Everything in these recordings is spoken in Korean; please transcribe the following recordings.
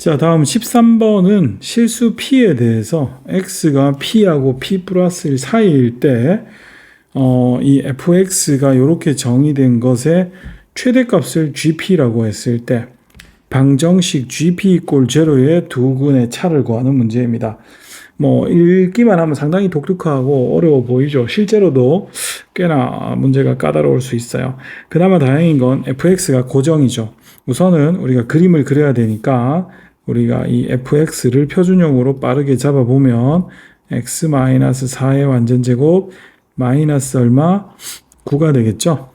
자, 다음 13번은 실수 p에 대해서 x가 p하고 p 플러스 1 사이일 때 이 fx가 이렇게 정의된 것의 최대값을 gp라고 했을 때 방정식 gp = 제로의 두 근의 차를 구하는 문제입니다. 뭐 읽기만 하면 상당히 독특하고 어려워 보이죠. 실제로도 꽤나 문제가 까다로울 수 있어요. 그나마 다행인 건 fx가 고정이죠. 우선은 우리가 그림을 그려야 되니까 우리가 이 fx를 표준형으로 빠르게 잡아보면 x-4의 완전제곱 마이너스 얼마? 9가 되겠죠.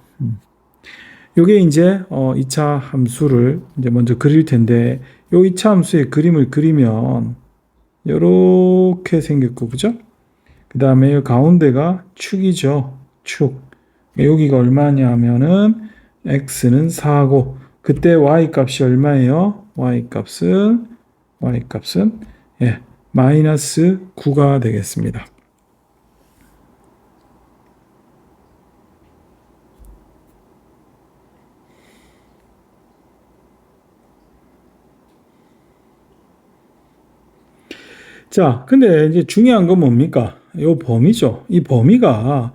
요게 이제 2차 함수를 이제 먼저 그릴 텐데 요 2차 함수의 그림을 그리면 요렇게 생겼고, 그죠? 그 다음에 가운데가 축이죠. 축. 여기가 얼마냐 하면은 x는 4고 그때 y 값이 얼마예요? y 값은 마이너스 9가 되겠습니다. 자, 근데 이제 중요한 건 뭡니까? 요 범위죠. 이 범위가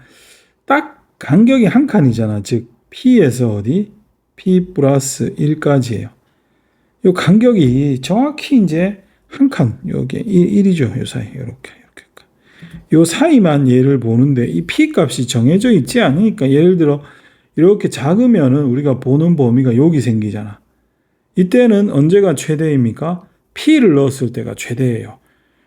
딱 간격이 한 칸이잖아. 즉 P에서 어디? P 플러스 1까지예요. 요 간격이 정확히 이제 한 칸, 여기 1이죠. 요 사이, 이렇게. 요 사이만 얘를 보는데 이 P 값이 정해져 있지 않으니까 예를 들어 이렇게 작으면은 우리가 보는 범위가 여기 생기잖아. 이때는 언제가 최대입니까? P를 넣었을 때가 최대예요.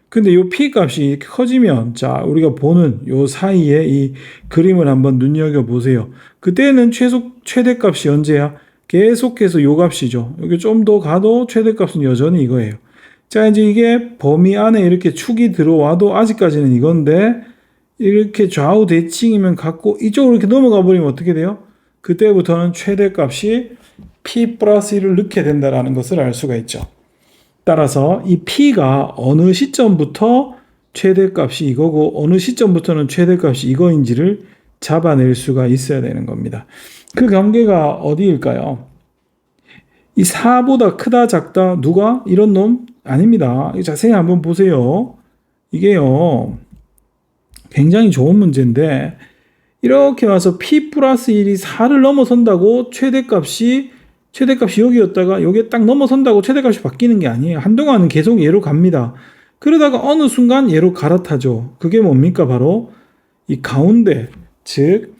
근데 요 P 값이 이렇게 커지면, 자, 우리가 보는 요 사이에 이 그림을 한번 눈여겨보세요. 그때는 최대값이 언제야? 계속해서 요 값이죠. 여기 좀 더 가도 최대값은 여전히 이거예요. 자, 이제 이게 범위 안에 이렇게 축이 들어와도 아직까지는 이건데, 이렇게 좌우 대칭이면 같고, 이쪽으로 이렇게 넘어가 버리면 어떻게 돼요? 그때부터는 최대값이 P 플러스 1을 넣게 된다는 것을 알 수가 있죠. 따라서 이 P가 어느 시점부터 최대값이 이거고 어느 시점부터는 최대값이 이거인지를 잡아낼 수가 있어야 되는 겁니다. 그 관계가 어디일까요? 이 4보다 크다 작다 누가? 이런 놈? 아닙니다. 자세히 한번 보세요. 이게요 굉장히 좋은 문제인데 이렇게 와서 P 플러스 1이 4를 넘어선다고 최대값이 여기였다가 여기에 딱 넘어선다고 최대값이 바뀌는 게 아니에요. 한동안은 계속 얘로 갑니다. 그러다가 어느 순간 얘로 갈아타죠. 그게 뭡니까? 바로 이 가운데, 즉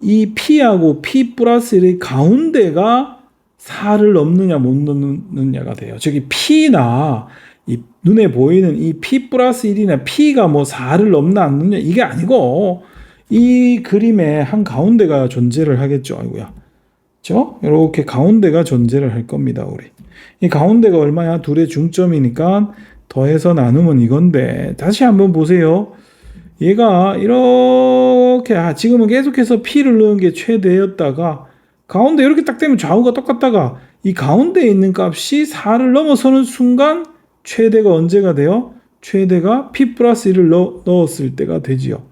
이 P하고 P 플러스 1의 가운데가 4를 넘느냐 못 넘느냐가 돼요. 즉 이 P나 이 눈에 보이는 이 P 플러스 1이나 P가 뭐 4를 넘나 안 넘냐 이게 아니고 이 그림의 한 가운데가 존재를 하겠죠. 아이고야. 그렇죠? 이렇게 가운데가 존재를 할 겁니다. 우리 이 가운데가 얼마야? 둘의 중점이니까 더해서 나누면 이건데 다시 한번 보세요. 얘가 이렇게 지금은 계속해서 P를 넣은 게 최대였다가 가운데 이렇게 딱 되면 좌우가 똑같다가 이 가운데에 있는 값이 4를 넘어서는 순간 최대가 언제가 돼요? 최대가 P 플러스 1을 넣었을 때가 되지요.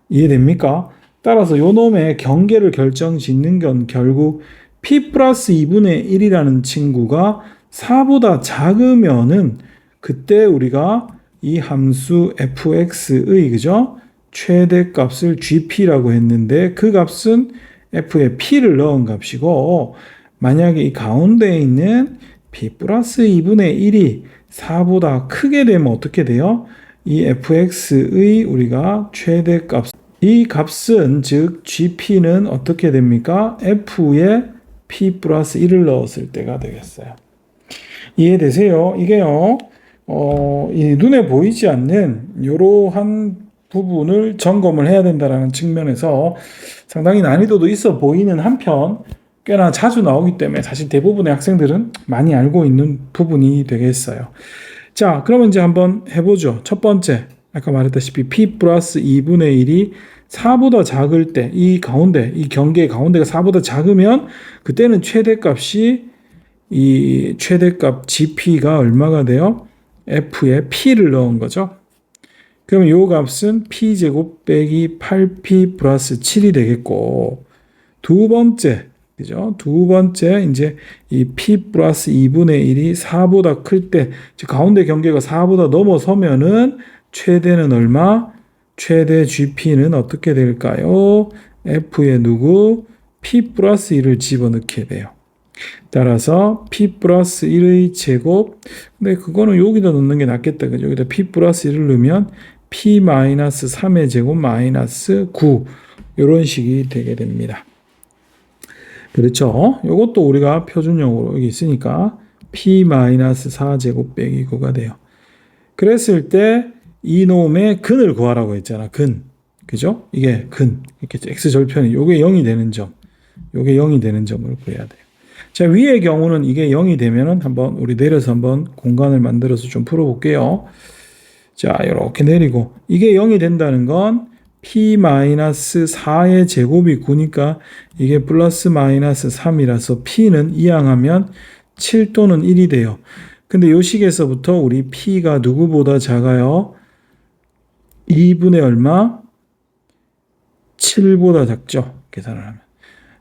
이해됩니까? 따라서 요 놈의 경계를 결정짓는 건 결국 P 플러스 2분의 1이라는 친구가 4보다 작으면은 그때 우리가 이 함수 fx의 그죠? 최대값을 gp라고 했는데 그 값은 f에 p를 넣은 값이고 만약에 이 가운데에 있는 p 플러스 2분의 1이 4보다 크게 되면 어떻게 돼요? 이 fx의 우리가 최대값 이 값은 즉 gp는 어떻게 됩니까? f에 p 플러스 1을 넣었을 때가 되겠어요. 이해되세요? 이게요 이 눈에 보이지 않는 이러한 부분을 점검을 해야 된다는 측면에서 상당히 난이도도 있어 보이는 한편 꽤나 자주 나오기 때문에 사실 대부분의 학생들은 많이 알고 있는 부분이 되겠어요. 자, 그러면 이제 한번 해보죠. 첫 번째, 아까 말했다시피 P 플러스 2분의 1이 4보다 작을 때 이 가운데, 이 경계의 가운데가 4보다 작으면 그때는 최대값이 이 최대값 GP가 얼마가 돼요? F에 P를 넣은 거죠. 그러면 이 값은 P제곱 빼기 8P 플러스 7이 되겠고 두 번째 그죠? 두 번째, 이제 이 P 플러스 2분의 1이 4보다 클 때, 가운데 경계가 4보다 넘어서면은 최대는 얼마? 최대 GP는 어떻게 될까요? F에 누구? P 플러스 1을 집어넣게 돼요. 따라서 P 플러스 1의 제곱. 근데 그거는 여기다 넣는 게 낫겠다. 그죠? 여기다 P 플러스 1을 넣으면 P 마이너스 3의 제곱 마이너스 9. 이런 식이 되게 됩니다. 그렇죠? 이것도 우리가 표준형으로 여기 있으니까 P-4제곱 빼기 9가 돼요. 그랬을 때 이놈의 근을 구하라고 했잖아. 근. 그죠? 이게 근. 이렇게 x절편이 요게 0이 되는 점. 요게 0이 되는 점을 구해야 돼요. 자, 위의 경우는 이게 0이 되면은 한번 우리 내려서 한번 공간을 만들어서 좀 풀어볼게요. 자, 이렇게 내리고 이게 0이 된다는 건 P-4의 제곱이 9니까 이게 플러스 마이너스 3이라서 P는 이항하면 7 또는 1이 돼요. 근데 요 식에서부터 우리 P가 누구보다 작아요? 2분의 얼마? 7보다 작죠. 계산을 하면.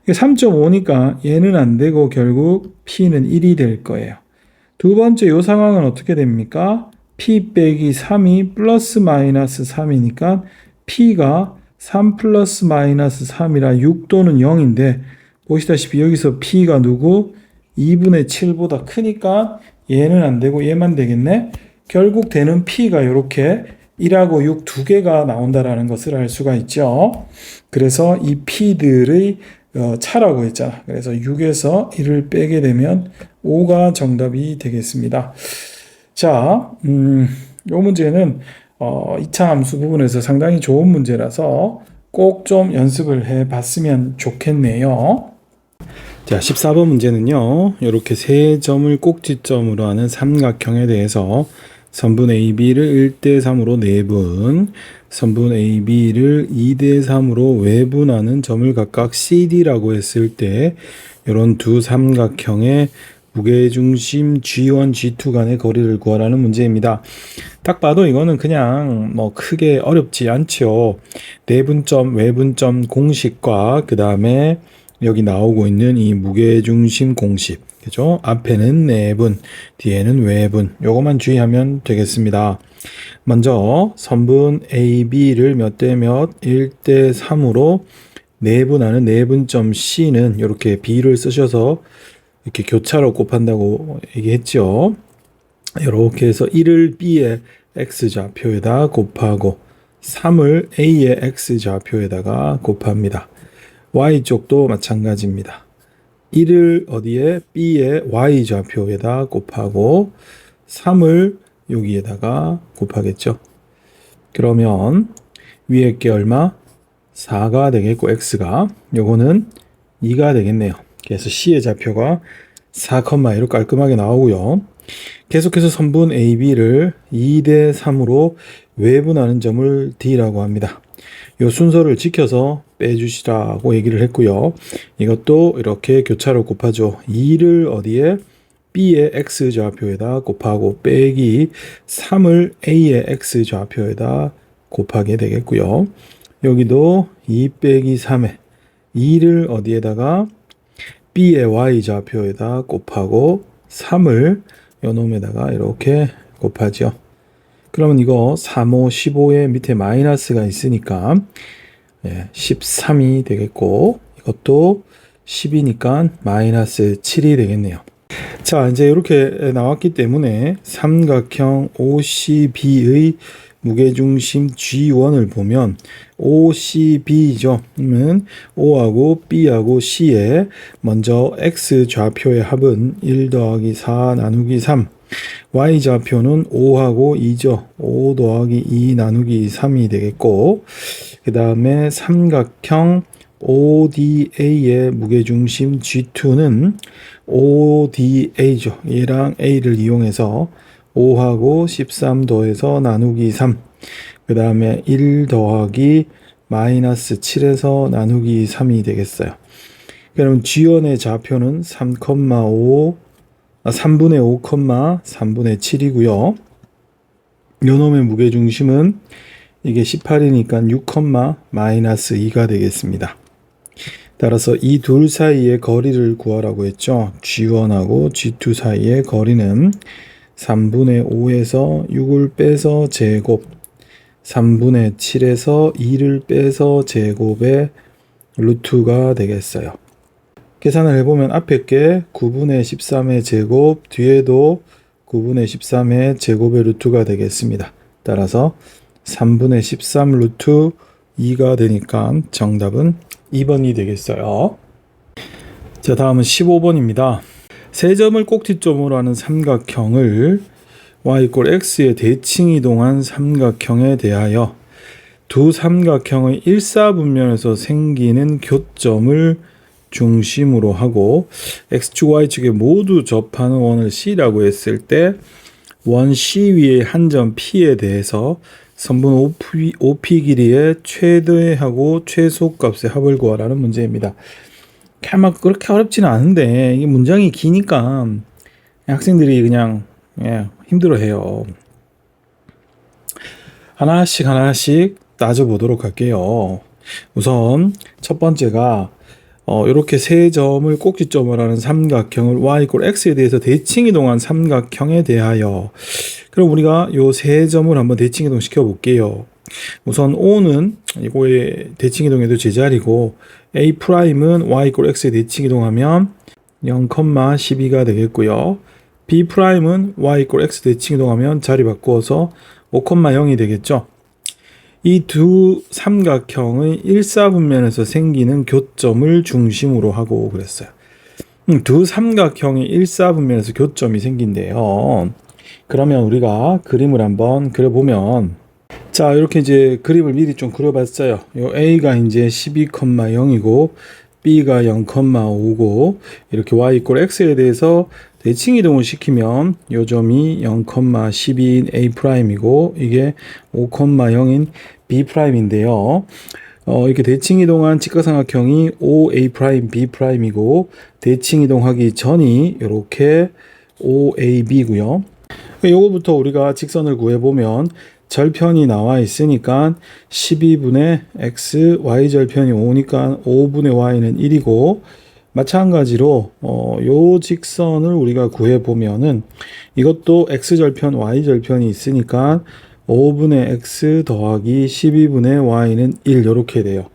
3.5니까 얘는 안 되고 결국 P는 1이 될 거예요. 두 번째 요 상황은 어떻게 됩니까? P 빼기 3이 플러스 마이너스 3이니까 P가 3 플러스 마이너스 3이라 6 또는 0인데 보시다시피 여기서 P가 누구? 2분의 7보다 크니까 얘는 안 되고 얘만 되겠네. 결국 되는 P가 이렇게 1하고 6 두 개가 나온다라는 것을 알 수가 있죠. 그래서 이 P들의 차라고 했잖아. 그래서 6에서 1을 빼게 되면 5가 정답이 되겠습니다. 자, 요 문제는 2차 함수 부분에서 상당히 좋은 문제라서 꼭 좀 연습을 해 봤으면 좋겠네요. 자, 14번 문제는요. 이렇게 세 점을 꼭지점으로 하는 삼각형에 대해서 선분 AB를 1대3으로 내분, 선분 AB를 2대3으로 외분하는 점을 각각 CD라고 했을 때 이런 두 삼각형의 무게중심 G1, G2 간의 거리를 구하라는 문제입니다. 딱 봐도 이거는 그냥 뭐 크게 어렵지 않죠. 내분점, 외분점 공식과 그 다음에 여기 나오고 있는 이 무게중심 공식, 그죠? 앞에는 내분, 뒤에는 외분, 요것만 주의하면 되겠습니다. 먼저 선분 AB를 몇 대 몇? 1대 3으로 내분하는 내분점 C는 이렇게 B를 쓰셔서 이렇게 교차로 곱한다고 얘기했죠. 이렇게 해서 1을 B의 X좌표에다 곱하고 3을 A의 X좌표에다가 곱합니다. Y쪽도 마찬가지입니다. 1을 어디에? B의 Y좌표에다 곱하고 3을 여기에다가 곱하겠죠. 그러면 위에 게 얼마? 4가 되겠고 X가 요거는 2가 되겠네요. 그래서 C의 좌표가 4,1로 깔끔하게 나오고요. 계속해서 선분 AB를 2대 3으로 외분하는 점을 D라고 합니다. 이 순서를 지켜서 빼주시라고 얘기를 했고요. 이것도 이렇게 교차로 곱하죠. 2를 어디에? B의 X좌표에다 곱하고 빼기 3을 A의 X좌표에다 곱하게 되겠고요. 여기도 2 빼기 3에 2를 어디에다가? B의 Y좌표에다 곱하고 3을 요놈에다가 이렇게 곱하죠. 그러면 이거 3, 5, 15에 밑에 마이너스가 있으니까 13이 되겠고 이것도 10이니까 마이너스 7이 되겠네요. 자, 이제 이렇게 나왔기 때문에 삼각형 OCB의 무게중심 G1을 보면 OCB죠. 그러면 O하고 B하고 C에 먼저 X좌표의 합은 1 더하기 4 나누기 3, Y좌표는 5하고 2죠. 5 더하기 2 나누기 3이 되겠고 그 다음에 삼각형 ODA의 무게중심 G2는 ODA죠. 얘랑 A를 이용해서 5하고 13 더해서 나누기 3, 그 다음에 1 더하기 마이너스 7에서 나누기 3이 되겠어요. 그럼 G1의 좌표는 3,5, 3분의 5, 3분의 7이고요. 요놈의 무게중심은 이게 18이니까 6, 마이너스 2가 되겠습니다. 따라서 이 둘 사이의 거리를 구하라고 했죠. G1하고 G2 사이의 거리는 3분의 5에서 6을 빼서 제곱, 3분의 7에서 2를 빼서 제곱의 루트가 되겠어요. 계산을 해보면 앞에 게 9분의 13의 제곱, 뒤에도 9분의 13의 제곱의 루트가 되겠습니다. 따라서 3분의 13 루트 2가 되니까 정답은 2번이 되겠어요. 자, 다음은 15번입니다. 세 점을 꼭지점으로 하는 삼각형을 y = x에 대칭이동한 삼각형에 대하여 두 삼각형의 일사분면에서 생기는 교점을 중심으로 하고 x축 y축에 모두 접하는 원을 C라고 했을 때 원 C 위의 한 점 P에 대해서 선분 OP 길이의 최대하고 최소값의 합을 구하라는 문제입니다. 막 그렇게 어렵지는 않은데 이 문장이 기니까 학생들이 그냥 힘들어해요. 하나씩 따져보도록 할게요. 우선 첫 번째가 이렇게 세 점을 꼭지점으로 하는 삼각형을 y = x에 대해서 대칭이동한 삼각형에 대하여, 그럼 우리가 요 세 점을 한번 대칭이동 시켜 볼게요. 우선 O는 이거의 대칭이동해도 제자리고 A'은 y = x에 대칭이동하면 0,12가 되겠고요. B'은 y = x 대칭이동하면 자리 바꾸어서 5,0이 되겠죠. 이 두 삼각형의 일사분면에서 생기는 교점을 중심으로 하고 그랬어요. 두 삼각형의 일사분면에서 교점이 생긴대요. 그러면 우리가 그림을 한번 그려보면, 자, 이렇게 이제 그림을 미리 좀 그려봤어요. 요 A가 이제 12,0이고 B가 0,5고 이렇게 y = x에 대해서 대칭이동을 시키면 요 점이 0,12인 A'이고 이게 5,0인 B'인데요. 이렇게 대칭이동한 직각삼각형이 OA', B'이고 대칭이동하기 전이 이렇게 OAB고요. 요거부터 우리가 직선을 구해보면 절편이 나와 있으니까 12분의 x, y절편이 5니까 5분의 y는 1이고, 마찬가지로 요 직선을 우리가 구해보면은 이것도 x절편, y절편이 있으니까 5분의 x 더하기 12분의 y는 1 이렇게 돼요.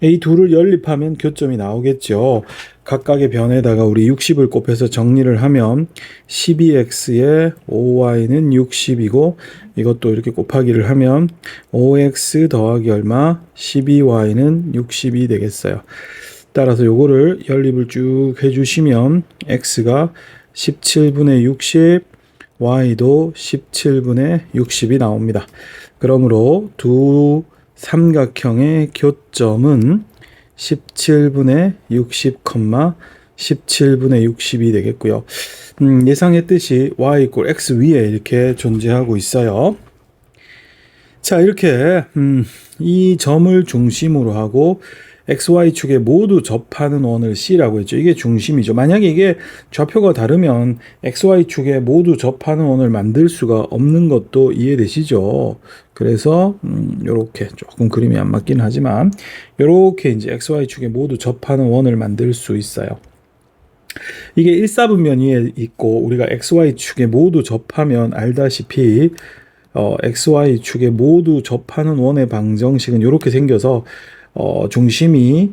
이 둘을 연립하면 교점이 나오겠죠. 각각의 변에다가 우리 60을 곱해서 정리를 하면 12x에 5y는 60이고 이것도 이렇게 곱하기를 하면 5x 더하기 얼마? 12y는 60이 되겠어요. 따라서 요거를 연립을 쭉 해주시면 x가 17분의 60, y도 17분의 60이 나옵니다. 그러므로 두 삼각형의 교점은 17분의 60, 17분의 60이 되겠고요. 예상했듯이 y = x 위에 이렇게 존재하고 있어요. 자, 이렇게 이 점을 중심으로 하고 XY축에 모두 접하는 원을 C라고 했죠. 이게 중심이죠. 만약에 이게 좌표가 다르면 XY축에 모두 접하는 원을 만들 수가 없는 것도 이해되시죠? 그래서 요렇게 조금 그림이 안 맞긴 하지만 요렇게 이제 XY축에 모두 접하는 원을 만들 수 있어요. 이게 일사분면 위에 있고 우리가 XY축에 모두 접하면 알다시피 XY축에 모두 접하는 원의 방정식은 이렇게 생겨서 중심이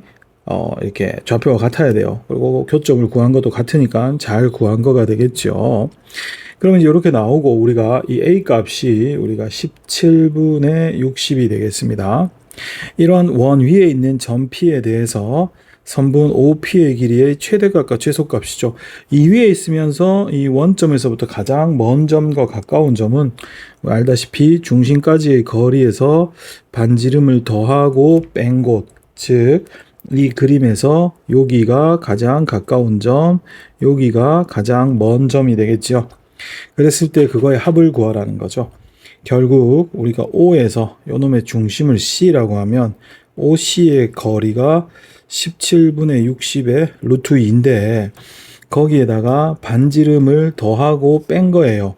이렇게 좌표가 같아야 돼요. 그리고 교점을 구한 것도 같으니까 잘 구한 거가 되겠죠. 그러면 이제 이렇게 나오고 우리가 이 A 값이 우리가 17분의 60이 되겠습니다. 이런 원 위에 있는 점 P에 대해서 선분 OP의 길이의 최대값과 최소값이죠. 이 위에 있으면서 이 원점에서부터 가장 먼 점과 가까운 점은 알다시피 중심까지의 거리에서 반지름을 더하고 뺀 곳, 즉 이 그림에서 여기가 가장 가까운 점, 여기가 가장 먼 점이 되겠죠. 그랬을 때 그거의 합을 구하라는 거죠. 결국 우리가 O에서 요놈의 중심을 C라고 하면 OC의 거리가 17분의 60의 루트 2인데 거기에다가 반지름을 더하고 뺀 거예요.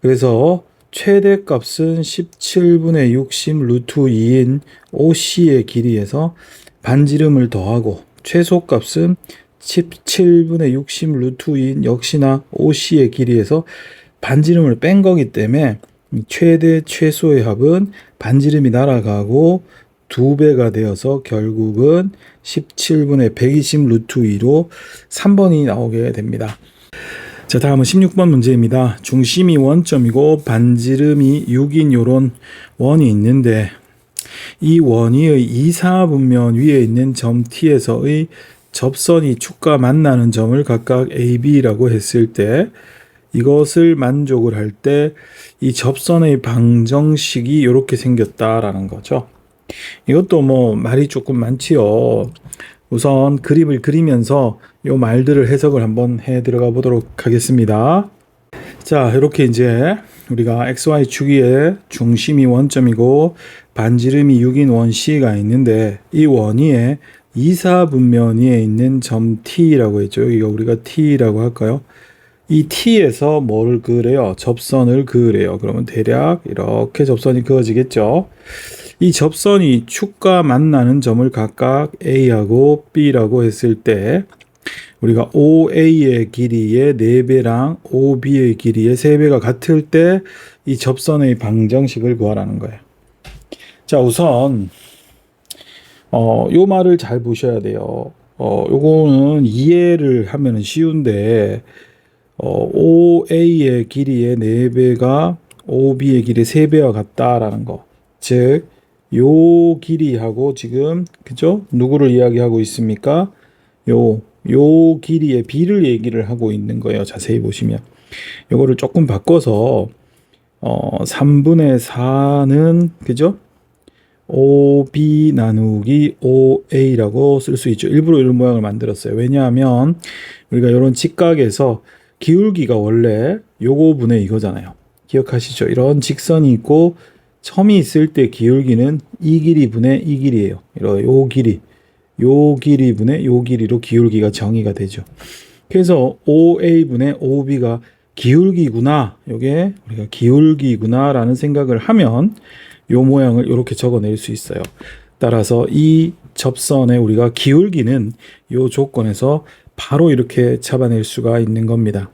그래서 최대값은 17분의 60 루트 2인 OC의 길이에서 반지름을 더하고 최소값은 17분의 60 루트 2인 역시나 OC의 길이에서 반지름을 뺀 거기 때문에 최대 최소의 합은 반지름이 날아가고 2배가 되어서 결국은 17분의 120 루트 2로 3번이 나오게 됩니다. 자, 다음은 16번 문제입니다. 중심이 원점이고 반지름이 6인 요런 원이 있는데 이 원위의 이사분면 위에 있는 점 T에서의 접선이 축과 만나는 점을 각각 A, B라고 했을 때 이것을 만족을 할 때 이 접선의 방정식이 이렇게 생겼다라는 거죠. 이것도 뭐 말이 조금 많지요. 우선 그림을 그리면서 이 말들을 해석을 한번 해 들어가 보도록 하겠습니다. 자, 이렇게 이제 우리가 XY축의 중심이 원점이고 반지름이 6인 원 C가 있는데 이 원위에 이사분면 위에 있는 점 T라고 했죠. 여기가 우리가 T라고 할까요? 이 T에서 뭐를 그으래요? 접선을 그으래요. 그러면 대략 이렇게 접선이 그어지겠죠. 이 접선이 축과 만나는 점을 각각 A하고 B라고 했을 때 우리가 OA의 길이의 4배랑 OB의 길이의 3배가 같을 때 이 접선의 방정식을 구하라는 거예요. 자, 우선 요 말을 잘 보셔야 돼요. 요거는 이해를 하면 쉬운데 OA의 길이의 4배가 OB의 길이의 3배와 같다라는 거. 즉, 요 길이하고 지금 그죠? 누구를 이야기하고 있습니까? 요 길이의 B를 얘기를 하고 있는 거예요. 자세히 보시면. 요거를 조금 바꿔서 3분의 4는 그죠? OB 나누기 OA라고 쓸 수 있죠. 일부러 이런 모양을 만들었어요. 왜냐하면 우리가 이런 직각에서 기울기가 원래 요거 분의 이거잖아요. 기억하시죠? 이런 직선이 있고 점이 있을 때 기울기는 이 길이 분의 이 길이에요. 요 길이 분의 요 길이로 기울기가 정의가 되죠. 그래서 OA 분의 OB가 기울기구나. 요게 우리가 기울기구나라는 생각을 하면 요 모양을 이렇게 적어낼 수 있어요. 따라서 이 접선의 우리가 기울기는 요 조건에서 바로 이렇게 잡아낼 수가 있는 겁니다.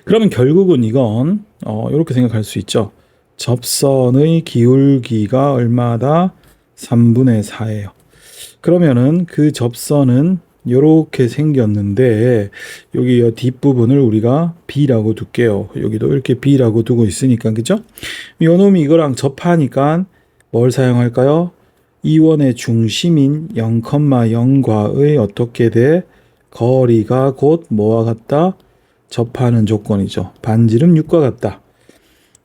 그러면 결국은 이건 이렇게 생각할 수 있죠. 접선의 기울기가 얼마다? 3분의 4예요. 그러면은 그 접선은 이렇게 생겼는데 여기 뒷부분을 우리가 B라고 둘게요. 여기도 이렇게 B라고 두고 있으니까 그죠? 요 놈이 이거랑 접하니까 뭘 사용할까요? 이 원의 중심인 0,0과의 어떻게 돼? 거리가 곧 뭐와 같다? 접하는 조건이죠. 반지름 6과 같다.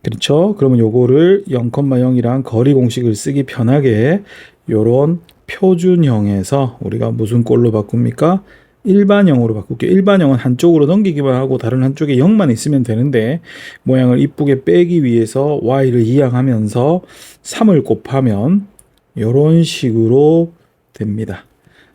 그렇죠? 그러면 요거를 0,0이랑 거리 공식을 쓰기 편하게 요런 표준형에서 우리가 무슨 꼴로 바꿉니까? 일반형으로 바꿀게요. 일반형은 한쪽으로 넘기기만 하고 다른 한쪽에 0만 있으면 되는데 모양을 이쁘게 빼기 위해서 y를 이항하면서 3을 곱하면 이런 식으로 됩니다.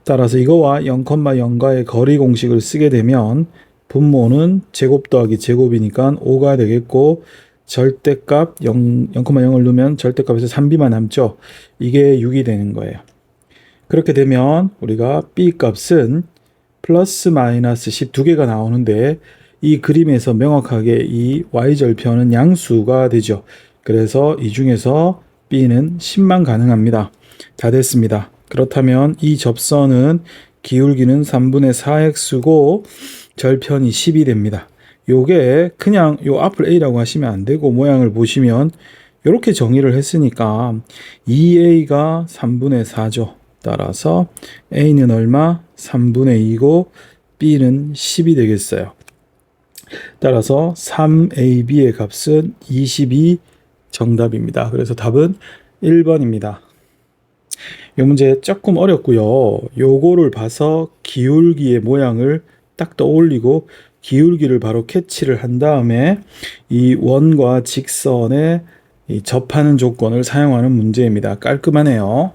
따라서 이거와 0,0과의 거리 공식을 쓰게 되면 분모는 제곱 더하기 제곱이니까 5가 되겠고 절대값 0,0을 넣으면 절대값에서 3b만 남죠. 이게 6이 되는 거예요. 그렇게 되면 우리가 B 값은 플러스 마이너스 10 두 개가 나오는데 이 그림에서 명확하게 이 y절편은 양수가 되죠. 그래서 이 중에서 B는 10만 가능합니다. 다 됐습니다. 그렇다면 이 접선은 기울기는 3분의 4x고 절편이 10이 됩니다. 요게 그냥 요 앞을 A라고 하시면 안 되고 모양을 보시면 이렇게 정의를 했으니까 2A가 3분의 4죠. 따라서 A는 얼마? 3분의 2고 B는 10이 되겠어요. 따라서 3AB의 값은 22 정답입니다. 그래서 답은 1번입니다. 이 문제 조금 어렵고요. 요거를 봐서 기울기의 모양을 딱 떠올리고 기울기를 바로 캐치를 한 다음에 이 원과 직선에 이 접하는 조건을 사용하는 문제입니다. 깔끔하네요.